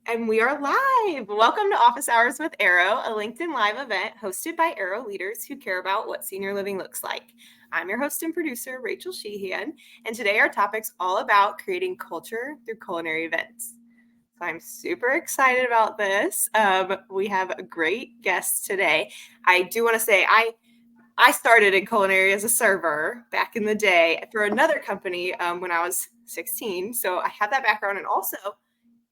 And we are live. Welcome to Office Hours with Arrow, a LinkedIn Live event hosted by Arrow leaders who care about what senior living looks like. I'm your host and producer, Rachel Sheehan, and today our topic's all about creating culture through culinary events. So I'm super excited about this. We have a great guest today. I do want to say I started in culinary as a server back in the day for another company when I was 16. So I have that background, and also,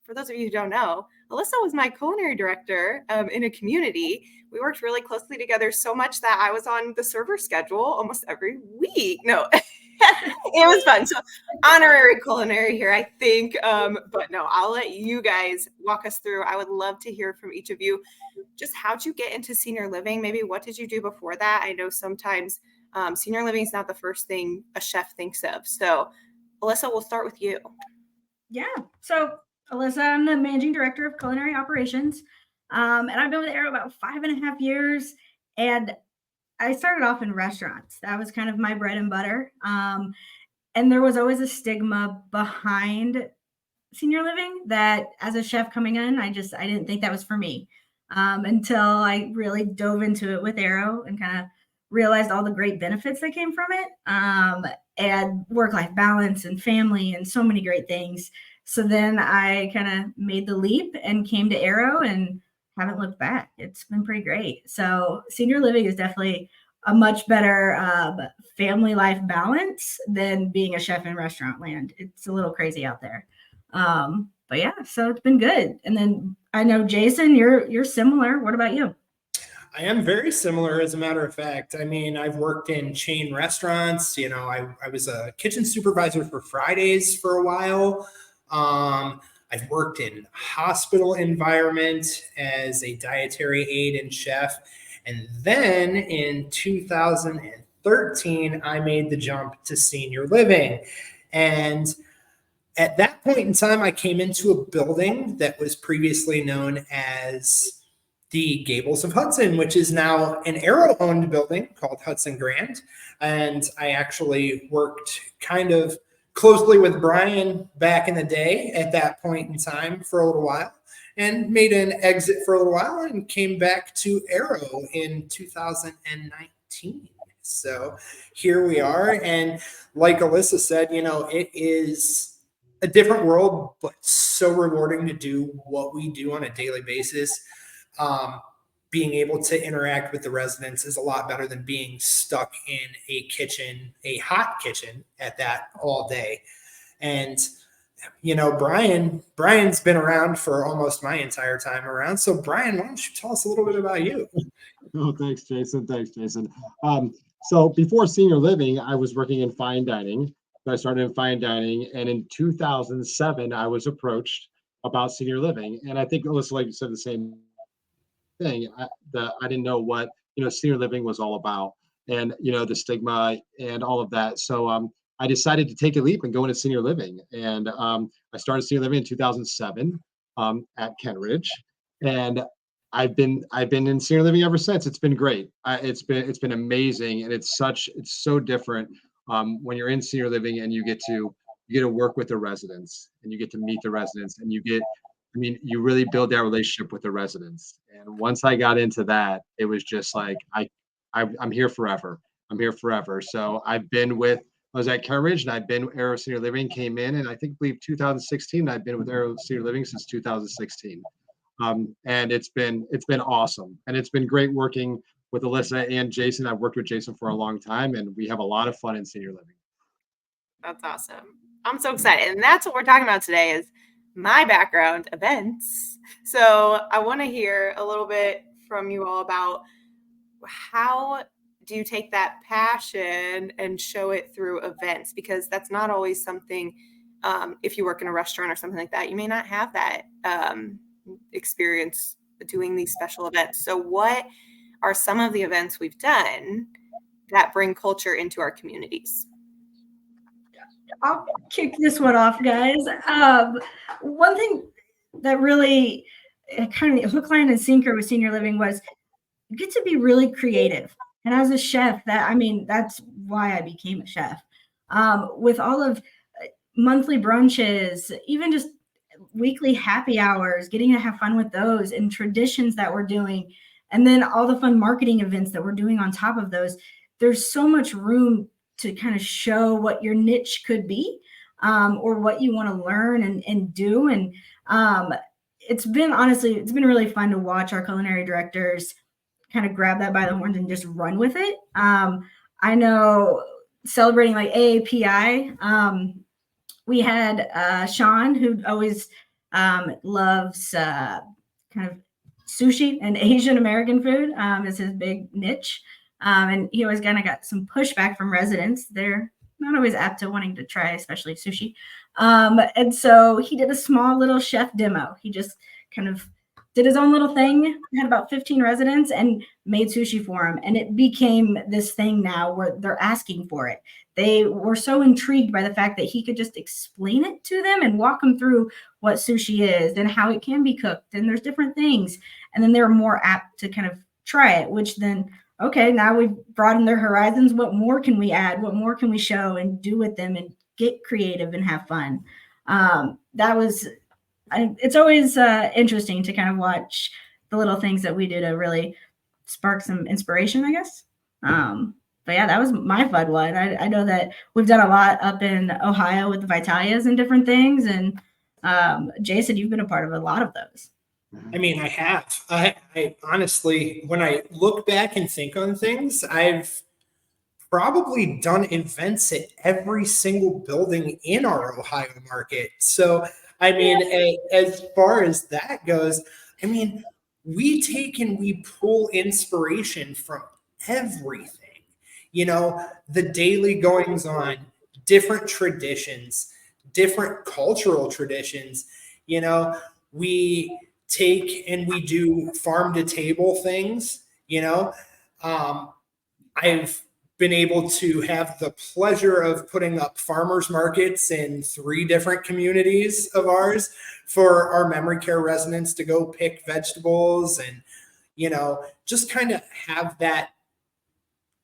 for those of you who don't know, Alyssa was my culinary director in a community. We worked really closely together so much that I was on the server schedule almost every week. No, it was fun. So honorary culinary here, I think. But no, I'll let you guys walk us through. I would love to hear from each of you. Just how'd you get into senior living? Maybe what did you do before that? I know sometimes senior living is not the first thing a chef thinks of. So Alyssa, we'll start with you. Yeah. So Alyssa, I'm the managing director of culinary operations. And I've been with Arrow about 5.5 years. And I started off in restaurants. That was kind of my bread and butter. And there was always a stigma behind senior living that as a chef coming in, I didn't think that was for me until I really dove into it with Arrow and kind of realized all the great benefits that came from it, and work-life balance and family and so many great things. So then I kind of made the leap and came to Arrow and haven't looked back. It's been pretty great. So senior living is definitely a much better family life balance than being a chef in restaurant land. It's a little crazy out there. But yeah, so it's been good. And then I know Jason, you're similar. What about you? I am very similar, as a matter of fact. I mean, I've worked in chain restaurants. I was a kitchen supervisor for Fridays for a while. I've worked in hospital environment as a dietary aide and chef. And then in 2013, I made the jump to senior living. And at that point in time, I came into a building that was previously known as the Gables of Hudson, which is now an Arrow-owned building called Hudson Grand. And I actually worked kind of closely with Brian back in the day at that point in time for a little while, and made an exit for a little while and came back to Arrow in 2019. So here we are. And like Alyssa said, it is a different world, but so rewarding to do what we do on a daily basis. Being able to interact with the residents is a lot better than being stuck in a kitchen, a hot kitchen at that all day. And, Brian's been around for almost my entire time around. So Brian, why don't you tell us a little bit about you? Oh, thanks, Jason. So before senior living, I was working in fine dining. So I started in fine dining, and in 2007, I was approached about senior living. And I think Alyssa, like you said, the same thing. I didn't know what senior living was all about, and the stigma and all of that. So I decided to take a leap and go into senior living, and I started senior living in 2007 at Kentridge, and I've been in senior living ever since. It's been great. It's been amazing, and it's so different when you're in senior living and you get to work with the residents and you get to meet the residents and you really build that relationship with the residents. And once I got into that, it was just like I'm here forever. I'm here forever. So I was at Cambridge, and I've been Arrow Senior Living, came in, and I believe 2016. I've been with Arrow Senior Living since 2016. And it's been awesome, and it's been great working with Alyssa and Jason. I've worked with Jason for a long time, and we have a lot of fun in senior living. That's awesome. I'm so excited. And that's what we're talking about today is my background, events. So I want to hear a little bit from you all about how do you take that passion and show it through events? Because that's not always something, if you work in a restaurant or something like that, you may not have that experience doing these special events. So what are some of the events we've done that bring culture into our communities? I'll kick this one off, guys. One thing that really kind of hook, line, and sinker with senior living was you get to be really creative. And as a chef, that's why I became a chef. With all of monthly brunches, even just weekly happy hours, getting to have fun with those, and traditions that we're doing, and then all the fun marketing events that we're doing on top of those. There's so much room to kind of show what your niche could be, or what you want to learn and do. And it's been really fun to watch our culinary directors kind of grab that by the horns and just run with it. I know, celebrating like AAPI, we had Sean, who always loves kind of sushi and Asian American food, is his big niche. And he always kind of got some pushback from residents. They're not always apt to wanting to try, especially sushi. And so he did a small little chef demo. He just kind of did his own little thing. We had about 15 residents and made sushi for him. And it became this thing now where they're asking for it. They were so intrigued by the fact that he could just explain it to them and walk them through what sushi is and how it can be cooked. And there's different things. And then they're more apt to kind of try it, which then, okay, now we've broadened their horizons. What more can we add? What more can we show and do with them and get creative and have fun? It's always interesting to kind of watch the little things that we do to really spark some inspiration, I guess. But yeah, that was my fun one. I know that we've done a lot up in Ohio with the Vitalias and different things. And Jason, you've been a part of a lot of those. I mean, I have. I honestly, when I look back and think on things, I've probably done events at every single building in our Ohio market. So, I mean, as far as that goes, I mean, we take and we pull inspiration from everything. You know, the daily goings on, different traditions, different cultural traditions. You know, we take and we do farm to table things. You know, I've been able to have the pleasure of putting up farmers markets in 3 different communities of ours for our memory care residents to go pick vegetables and, you know, just kind of have that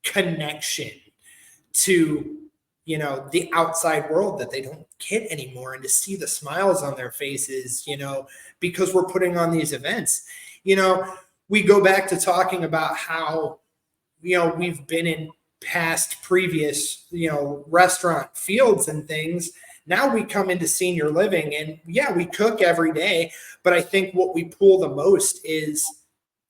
connection to, you know, the outside world that they don't get anymore, and to see the smiles on their faces, you know, because we're putting on these events. You know, we go back to talking about how, you know, we've been in past previous, you know, restaurant fields and things. Now we come into senior living, and yeah, we cook every day, but I think what we pull the most is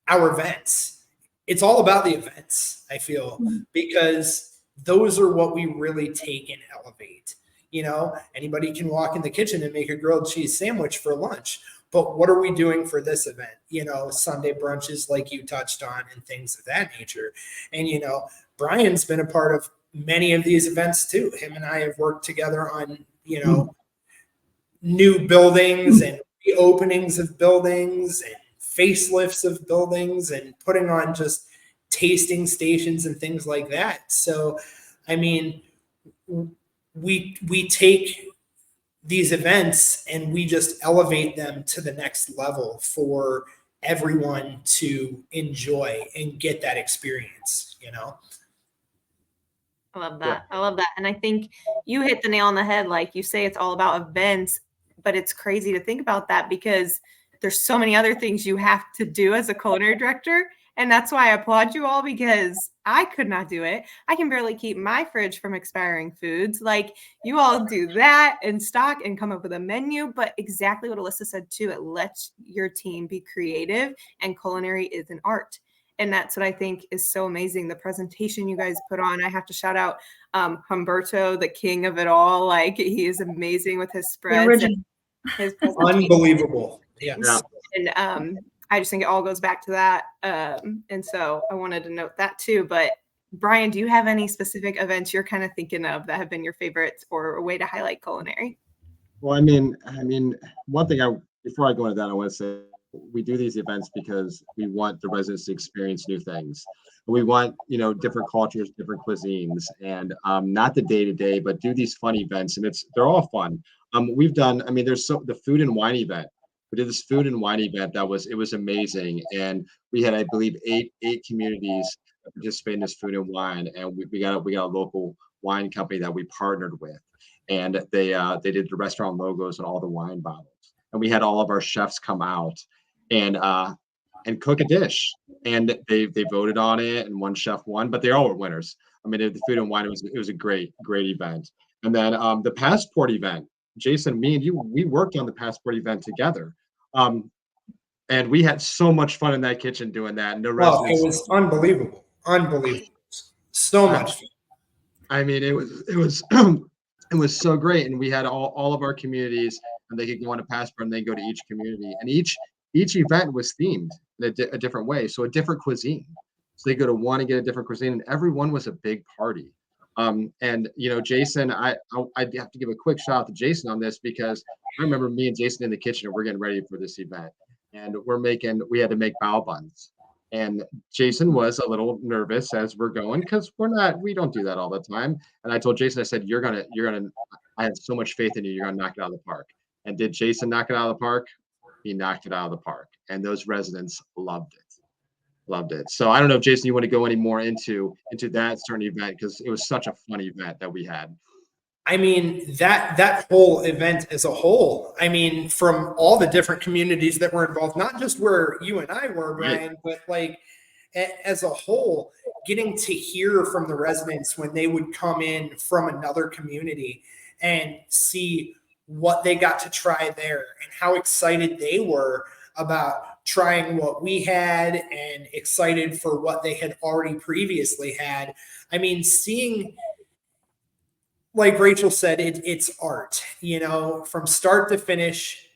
our events. It's all about the events, I feel, because those are what we really take and elevate. You know, anybody can walk in the kitchen and make a grilled cheese sandwich for lunch, but what are we doing for this event? You know, Sunday brunches like you touched on and things of that nature. And, you know, Brian's been a part of many of these events too. Him and I have worked together on, you know, new buildings and reopenings of buildings and facelifts of buildings and putting on just tasting stations and things like that. So, I mean, we take these events and we just elevate them to the next level for everyone to enjoy and get that experience, you know? I love that. I love that. And I think you hit the nail on the head. Like you say, it's all about events, but it's crazy to think about that because there's so many other things you have to do as a culinary director. And that's why I applaud you all, because I could not do it. I can barely keep my fridge from expiring foods. Like you all do that and stock and come up with a menu. But exactly what Alyssa said too, it lets your team be creative, and culinary is an art. And that's what I think is so amazing. The presentation you guys put on, I have to shout out Humberto, the king of it all. Like he is amazing with his spreads. And his unbelievable. Yes. Yeah. And I just think it all goes back to that. And so I wanted to note that too. But Brian, do you have any specific events you're kind of thinking of that have been your favorites or a way to highlight culinary? Well, I mean, one thing before I go into that, I want to say we do these events because we want the residents to experience new things. We want, you know, different cultures, different cuisines, and not the day to day, but do these fun events, and they're all fun. We've done, I mean, there's the food and wine event. We did this food and wine event it was amazing, and we had, I believe, eight communities participate in this food and wine, and we got a local wine company that we partnered with, and they did the restaurant logos and all the wine bottles. and we had all of our chefs come out and cook a dish. And they voted on it, and one chef won, but they all were winners. I mean, the food and wine, it was a great event. And then the passport event, Jason, me and you, we worked on the passport event together. And we had so much fun in that kitchen doing that. No Well, residents. it was unbelievable. So much fun. I mean, it was it was so great. And we had all of our communities, and they could go on a passport and they go to each community. And each event was themed in a different way. So a different cuisine. So they go to one and get a different cuisine, and every one was a big party. And Jason, I have to give a quick shout out to Jason on this, because I remember me and Jason in the kitchen, and we're getting ready for this event, and we had to make bao buns. And Jason was a little nervous as we're going, because we don't do that all the time. And I told Jason, I said, I have so much faith in you. You're going to knock it out of the park. And did Jason knock it out of the park? He knocked it out of the park. And those residents loved it. So I don't know if Jason, you want to go any more into that certain event, because it was such a fun event that we had. I mean, that whole event as a whole, I mean, from all the different communities that were involved, not just where you and I were, Brian, but like as a whole, getting to hear from the residents when they would come in from another community and see what they got to try there and how excited they were about trying what we had and excited for what they had already previously had. I mean, seeing, like Rachel said, it's art, from start to finish.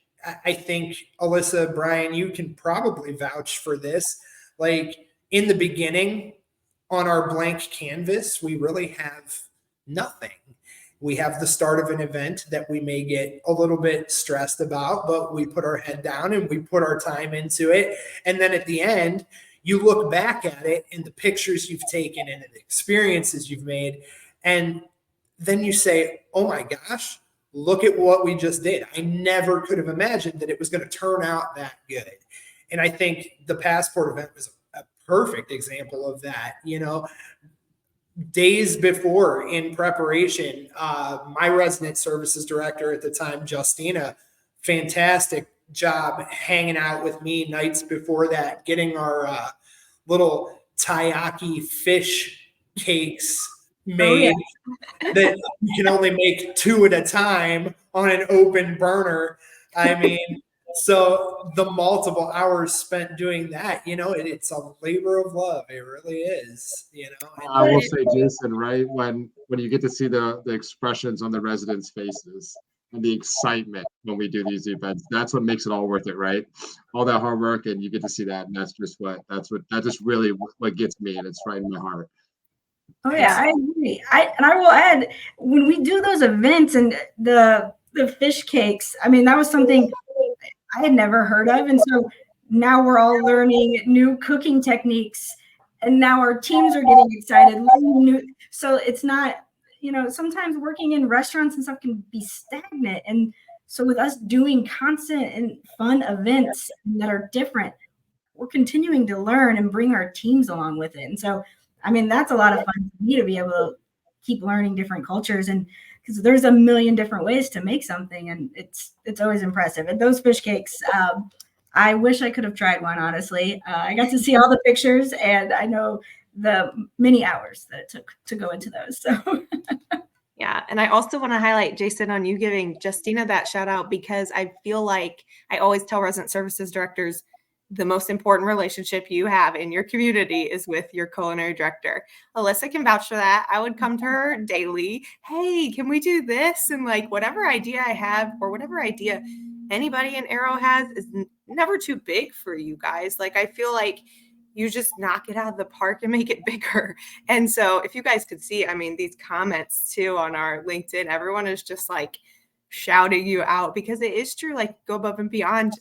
I think, Alyssa, Brian, you can probably vouch for this. Like, in the beginning, on our blank canvas, we really have nothing. We have the start of an event that we may get a little bit stressed about, but we put our head down and we put our time into it. And then at the end, you look back at it and the pictures you've taken and the experiences you've made, and then you say, oh my gosh, look at what we just did. I never could have imagined that it was going to turn out that good. And I think the passport event was a perfect example of that. Days before, in preparation, my resident services director at the time, Justina, fantastic job hanging out with me nights before that, getting our little taiyaki fish cakes made. That you can only make 2 at a time on an open burner. I mean, so the multiple hours spent doing that, it's a labor of love. It really is, I will say, Jason, right, when you get to see the expressions on the residents' faces and the excitement when we do these events, that's what makes it all worth it, right? All that hard work, and you get to see that, and that just really what gets me, and it's right in my heart. Oh yeah, I agree. I will add, when we do those events and the fish cakes, I mean, that was something I had never heard of. And so now we're all learning new cooking techniques, and now our teams are getting excited. So it's not, sometimes working in restaurants and stuff can be stagnant. And so with us doing constant and fun events that are different, we're continuing to learn and bring our teams along with it. And so, I mean, that's a lot of fun for me to be able to keep learning different cultures, and because there's a million different ways to make something, and it's always impressive. And those fish cakes, I wish I could have tried one, honestly. I got to see all the pictures, and I know the many hours that it took to go into those. So yeah. And I also want to highlight, Jason, on you giving Justina that shout out, because I feel like I always tell resident services directors, the most important relationship you have in your community is with your culinary director. Alyssa can vouch for that. I would come to her daily. Hey, can we do this? And like, whatever idea I have, or whatever idea anybody in Arrow has, is never too big for you guys. Like, I feel like you just knock it out of the park and make it bigger. And so if you guys could see, I mean, these comments too on our LinkedIn, everyone is just like shouting you out, because it is true, like, go above and beyond.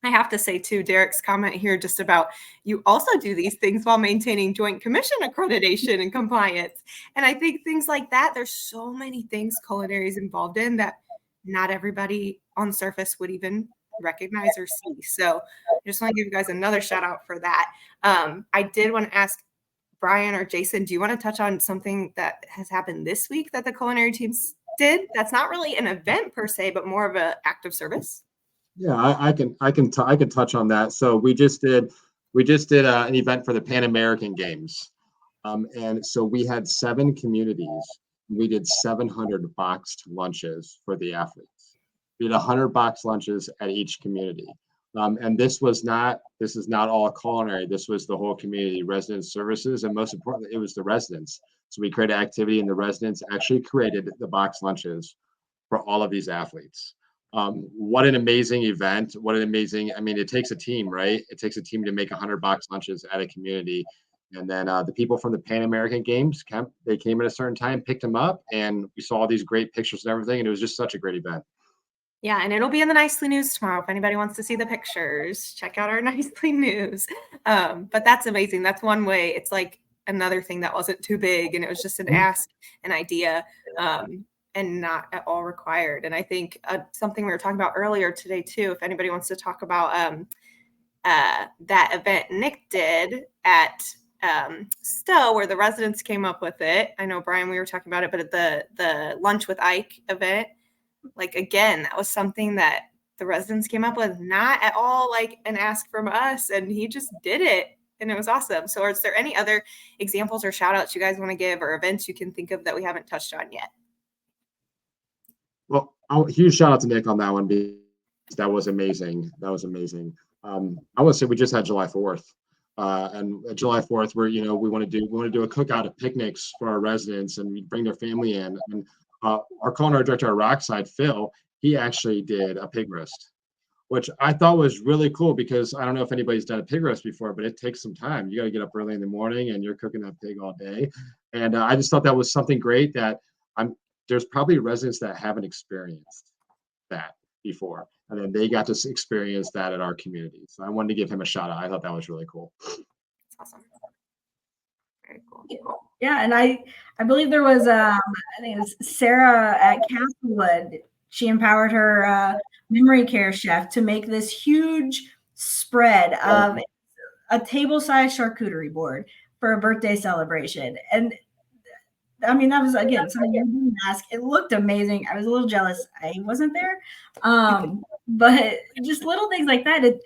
I have to say too, Derek's comment here just about, you also do these things while maintaining Joint Commission accreditation and compliance. And I think things like that, there's so many things Culinary is involved in that not everybody on surface would even recognize or see. So I just want to give you guys another shout out for that. I did want to ask Brian or Jason, do you want to touch on something that has happened this week that the culinary teams did? That's not really an event per se, but more of an act of service. Yeah, I can touch on that. So we just did an event for the Pan American Games, and so we had 7 communities. We did 700 boxed lunches for the athletes. We did 100 boxed lunches at each community. And this is not all culinary. This was the whole community, resident services, and most importantly, it was the residents. So we created activity, and the residents actually created the boxed lunches for all of these athletes. What an amazing event. What an amazing, I mean, it takes a team, right? It takes a team to make 100 box lunches at a community. And then the people from the Pan American Games, they came at a certain time, picked them up, and we saw all these great pictures and everything. And it was just such a great event. Yeah, and it'll be in the Nicely News tomorrow. If anybody wants to see the pictures, check out our Nicely News. But that's amazing. That's one way. It's like another thing that wasn't too big, and it was just an ask, an idea, and not at all required. And I think something we were talking about earlier today too, if anybody wants to talk about that event Nick did at Stowe, where the residents came up with it. I know, Brian, we were talking about it, but at the Lunch with Ike event, like, again, that was something that the residents came up with, not at all like an ask from us, and he just did it, and it was awesome. So is there any other examples or shout outs you guys want to give, or events you can think of that we haven't touched on yet? Well, huge shout out to Nick on that one, because that was amazing. That was amazing. I would say we just had July 4th. And at July 4th, where we want to do a cookout of picnics for our residents, and we bring their family in. And our culinary director at Rockside, Phil, he actually did a pig roast, which I thought was really cool, because I don't know if anybody's done a pig roast before, but it takes some time. You got to get up early in the morning, and you're cooking that pig all day. And I just thought that was something great that there's probably residents that haven't experienced that before, and then they got to experience that at our community. So I wanted to give him a shout out. I thought that was really cool. That's awesome. Very cool. Yeah, and I believe there was I think it was Sarah at Castlewood. She empowered her memory care chef to make this huge spread of a table-sized charcuterie board for a birthday celebration. And I mean, that was, again, something you didn't ask. It looked amazing. I was a little jealous I wasn't there. But just little things like that, it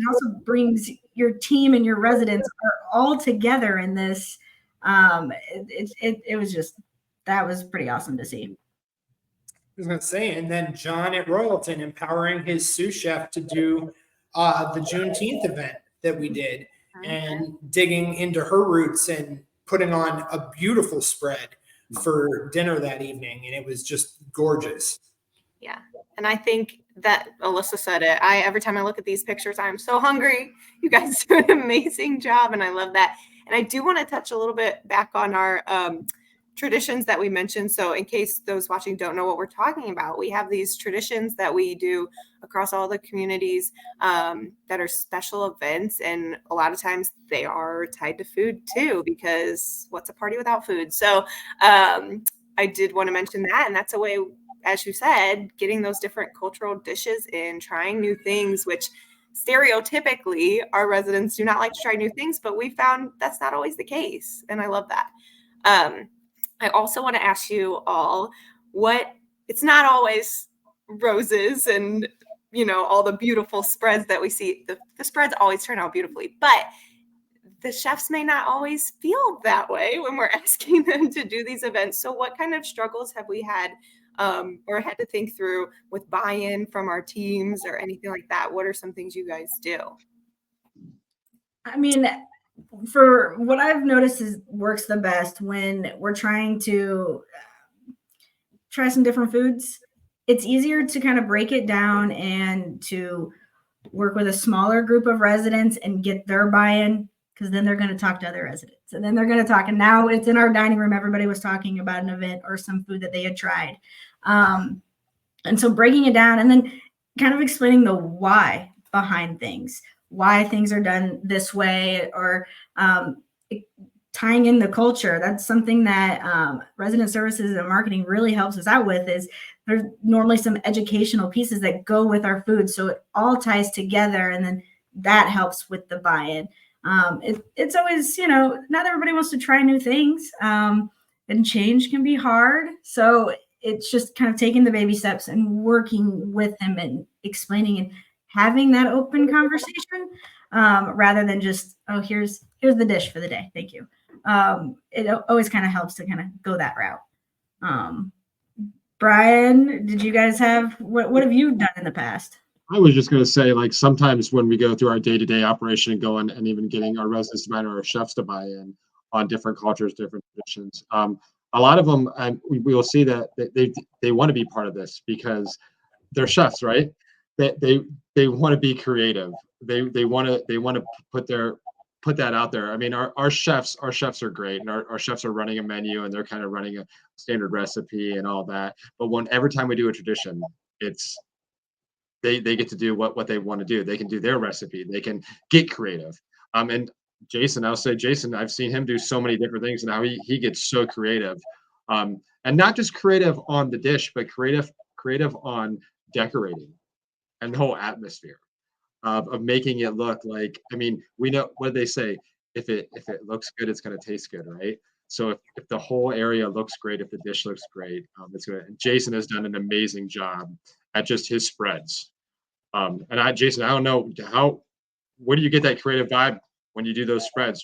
also brings your team and your residents are all together in this. It was just, that was pretty awesome to see. I was going to say, and then John at Royalton empowering his sous chef to do the Juneteenth event that we did, and digging into her roots and putting on a beautiful spread for dinner that evening. And it was just gorgeous. Yeah. And I think that Alyssa said it. Every time I look at these pictures, I'm so hungry. You guys do an amazing job, and I love that. And I do want to touch a little bit back on our traditions that we mentioned. So in case those watching don't know what we're talking about, we have these traditions that we do across all the communities that are special events. And a lot of times they are tied to food too, because what's a party without food? So I did want to mention that. And that's a way, as you said, getting those different cultural dishes in, trying new things, which stereotypically our residents do not like to try new things, but we found that's not always the case. And I love that. I also want to ask you all it's not always roses and, all the beautiful spreads that we see. The spreads always turn out beautifully, but the chefs may not always feel that way when we're asking them to do these events. So what kind of struggles have we had or had to think through with buy-in from our teams or anything like that? What are some things you guys do? I mean, for what I've noticed works the best when we're trying to try some different foods. It's easier to kind of break it down and to work with a smaller group of residents and get their buy-in, because then they're going to talk to other residents, and then they're going to talk. And now it's in our dining room. Everybody was talking about an event or some food that they had tried. And so breaking it down and then kind of explaining the why behind things, why things are done this way, or tying in the culture. That's something that resident services and marketing really helps us out with. Is there's normally some educational pieces that go with our food, so it all ties together, and then that helps with the buy-in. It's always, not everybody wants to try new things, and change can be hard. So it's just kind of taking the baby steps and working with them and explaining and having that open conversation rather than just, oh, here's the dish for the day. Thank you. It always kind of helps to kind of go that route. Brian, did you guys have, what have you done in the past? I was just going to say, like, sometimes when we go through our day-to-day operation and going and even getting our residents to buy in or our chefs to buy in on different cultures, different traditions, a lot of them, we will see that they want to be part of this because they're chefs, right? They want to be creative. They want to put that out there. I mean, our chefs are great, and our chefs are running a menu and they're kind of running a standard recipe and all that. But every time we do a tradition, it's they get to do what they want to do. They can do their recipe. They can get creative. And Jason, I'll say Jason, I've seen him do so many different things and how he gets so creative. And not just creative on the dish, but creative on decorating and the whole atmosphere of making it look like, I mean, we know what they say, if it looks good, it's going to taste good, right? So if the whole area looks great, if the dish looks great, it's good. Jason has done an amazing job at just his spreads. Jason, I don't know where do you get that creative vibe when you do those spreads?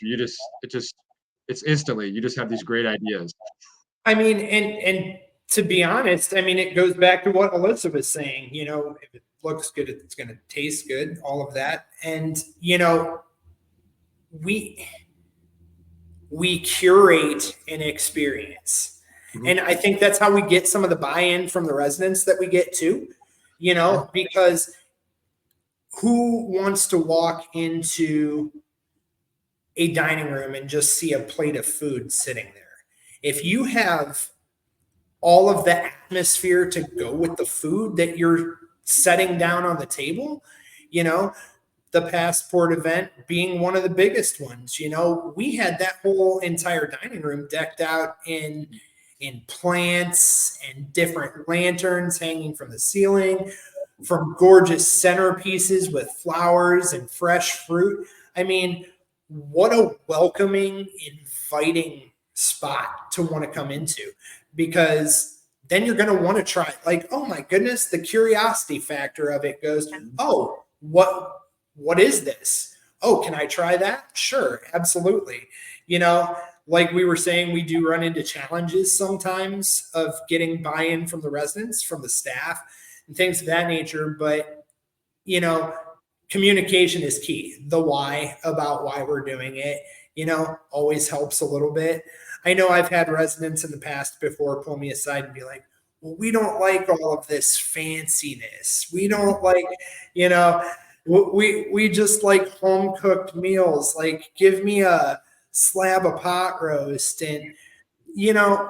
It's instantly, you just have these great ideas. I mean, and to be honest, I mean, it goes back to what Alyssa was saying, you know, if it looks good, it's going to taste good, all of that. And, you know, we curate an experience. Mm-hmm. And I think that's how we get some of the buy-in from the residents that we get too, you know, because who wants to walk into a dining room and just see a plate of food sitting there? If you have all of the atmosphere to go with the food that you're setting down on the table, you know, the Passport event being one of the biggest ones, you know, we had that whole entire dining room decked out in plants and different lanterns hanging from the ceiling, from gorgeous centerpieces with flowers and fresh fruit. I mean, what a welcoming, inviting spot to want to come into, because then you're going to want to try, like, oh my goodness, the curiosity factor of it goes, oh, what is this? Oh, can I try that? Sure, absolutely. You know, like we were saying, we do run into challenges sometimes of getting buy-in from the residents, from the staff, and things of that nature. But, you know, communication is key. The why about why we're doing it, you know, always helps a little bit. I know I've had residents in the past before pull me aside and be like, well, we don't like all of this fanciness. We don't like, you know, we just like home cooked meals. Like, give me a slab of pot roast. And, you know,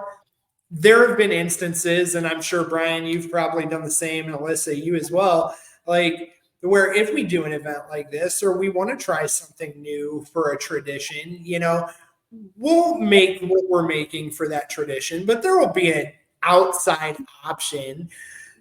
there have been instances, and I'm sure, Brian, you've probably done the same, and Alyssa, you as well, like, where if we do an event like this, or we want to try something new for a tradition, you know, we'll make what we're making for that tradition, but there will be an outside option.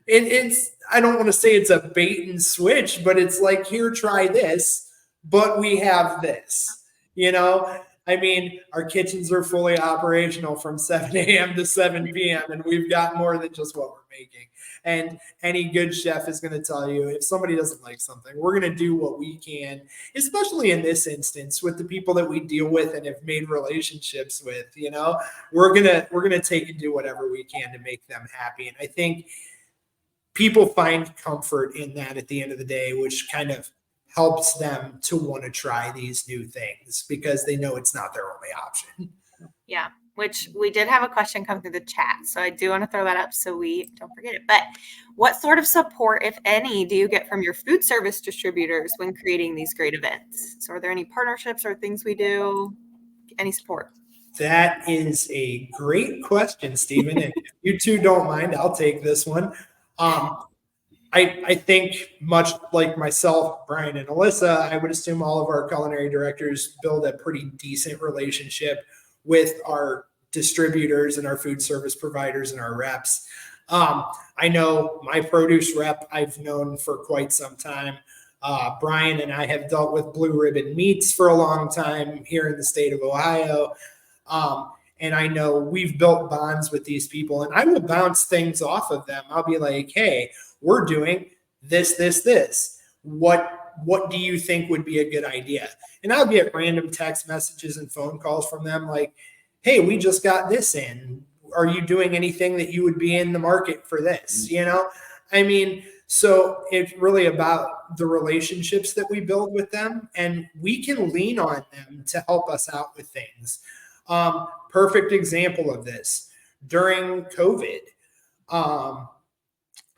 It's, I don't want to say it's a bait and switch, but it's like, here, try this, but we have this, you know? I mean, our kitchens are fully operational from 7 a.m. to 7 p.m. and we've got more than just what we're making. And any good chef is going to tell you, if somebody doesn't like something, we're going to do what we can, especially in this instance with the people that we deal with and have made relationships with, you know, we're going to take and do whatever we can to make them happy. And I think people find comfort in that at the end of the day, which kind of helps them to want to try these new things because they know it's not their only option. Yeah, which we did have a question come through the chat. So I do want to throw that up so we don't forget it. But what sort of support, if any, do you get from your food service distributors when creating these great events? So are there any partnerships or things we do? Any support? That is a great question, Stephen. And if you two don't mind, I'll take this one. I think much like myself, Brian, and Alyssa, I would assume all of our culinary directors build a pretty decent relationship with our distributors and our food service providers and our reps. I know my produce rep I've known for quite some time. Brian and I have dealt with Blue Ribbon Meats for a long time here in the state of Ohio. And I know we've built bonds with these people, and I will bounce things off of them. I'll be like, hey, we're doing this. what do you think would be a good idea? And I'll get random text messages and phone calls from them like, hey, we just got this in. Are you doing anything that you would be in the market for this? I mean, so it's really about the relationships that we build with them, and we can lean on them to help us out with things. Perfect example of this during COVID.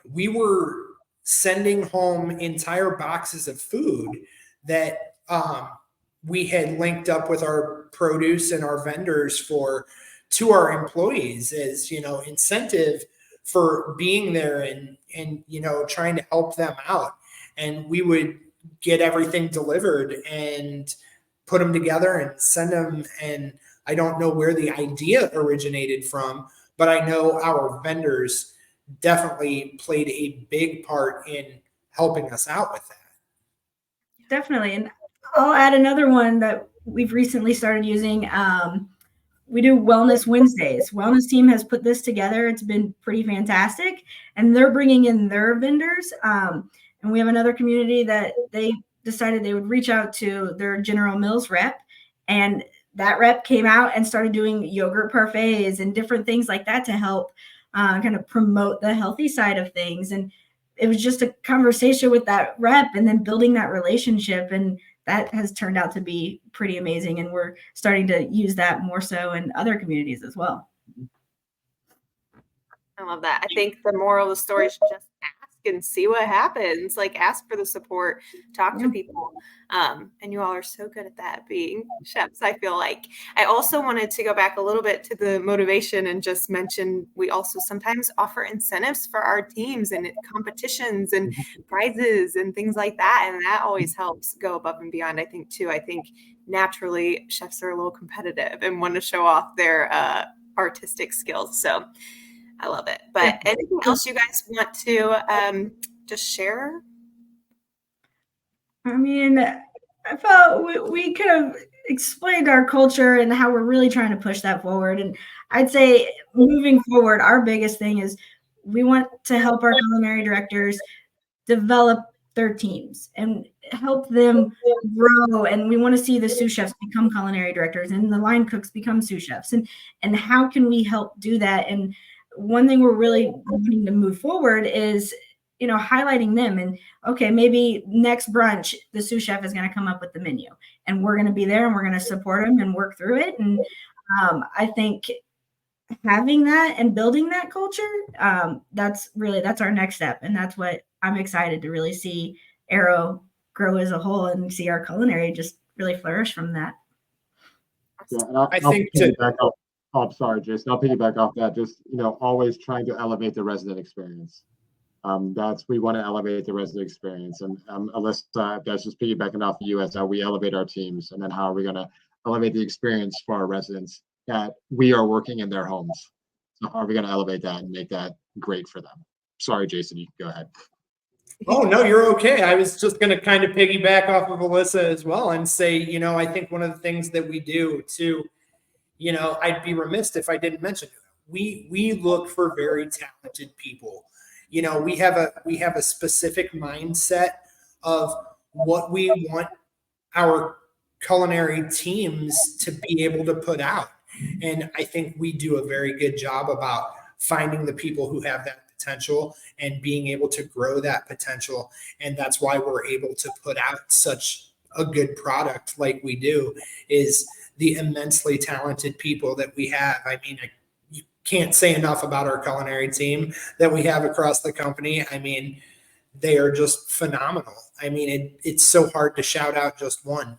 We were sending home entire boxes of food that we had linked up with our produce and our vendors to our employees as, incentive for being there and trying to help them out. And we would get everything delivered and put them together and send them. And I don't know where the idea originated from, but I know our vendors definitely played a big part in helping us out with that. Definitely. And I'll add another one that we've recently started using. We do Wellness Wednesdays. Wellness team has put this together. It's been pretty fantastic. And they're bringing in their vendors. And we have another community that they decided they would reach out to their General Mills rep. And that rep came out and started doing yogurt parfaits and different things like that to help kind of promote the healthy side of things. And it was just a conversation with that rep and then building that relationship. And that has turned out to be pretty amazing. And we're starting to use that more so in other communities as well. I love that. I think the moral of the story is just ask and see what happens. Like, ask for the support, talk to people. And you all are so good at that, being chefs, I feel like. I also wanted to go back a little bit to the motivation and just mention we also sometimes offer incentives for our teams and competitions and prizes and things like that. And that always helps go above and beyond, I think, too. I think naturally chefs are a little competitive and want to show off their artistic skills. So I love it. But anything else you guys want to just share? I mean, I felt we could have explained our culture and how we're really trying to push that forward. And I'd say moving forward, our biggest thing is we want to help our culinary directors develop their teams and help them grow. And we want to see the sous chefs become culinary directors and the line cooks become sous chefs. And how can we help do that? And one thing we're really wanting to move forward is, highlighting them. And okay, maybe next brunch, the sous chef is going to come up with the menu and we're going to be there and we're going to support them and work through it. And I think having that and building that culture, that's our next step. And that's what I'm excited to really see Arrow grow as a whole and see our culinary just really flourish from that. Yeah, and I'll piggyback off. Oh, I'm sorry, Jason. I'll piggyback off that. Just, always trying to elevate the resident experience. We want to elevate the resident experience. And Alyssa, that's just piggybacking off the US, how we elevate our teams, and then how are we going to elevate the experience for our residents that we are working in their homes. So how are we going to elevate that and make that great for them? Sorry, Jason, you can go ahead. Oh, no, you're okay. I was just going to kind of piggyback off of Alyssa as well and say, I think one of the things that we do too, I'd be remiss if I didn't mention it. We look for very talented people. We have a specific mindset of what we want our culinary teams to be able to put out. And I think we do a very good job about finding the people who have that potential and being able to grow that potential. And that's why we're able to put out such a good product like we do, is the immensely talented people that we have. I mean, you can't say enough about our culinary team that we have across the company. I mean, they are just phenomenal. I mean, it's so hard to shout out just one.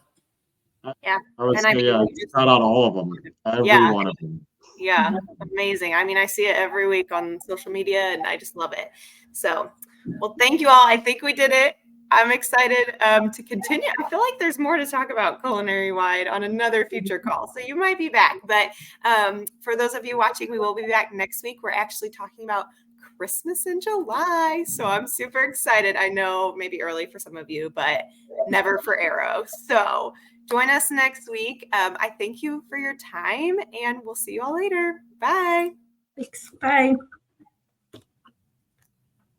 Yeah. I would say, shout out all of them. Every one of them. Yeah, amazing. I mean, I see it every week on social media and I just love it. So, well, thank you all. I think we did it. I'm excited to continue. I feel like there's more to talk about culinary wide on another future call. So you might be back. But for those of you watching, we will be back next week. We're actually talking about Christmas in July. So I'm super excited. I know maybe early for some of you, but never for Arrow. So join us next week. I thank you for your time and we'll see you all later. Bye. Thanks. Bye.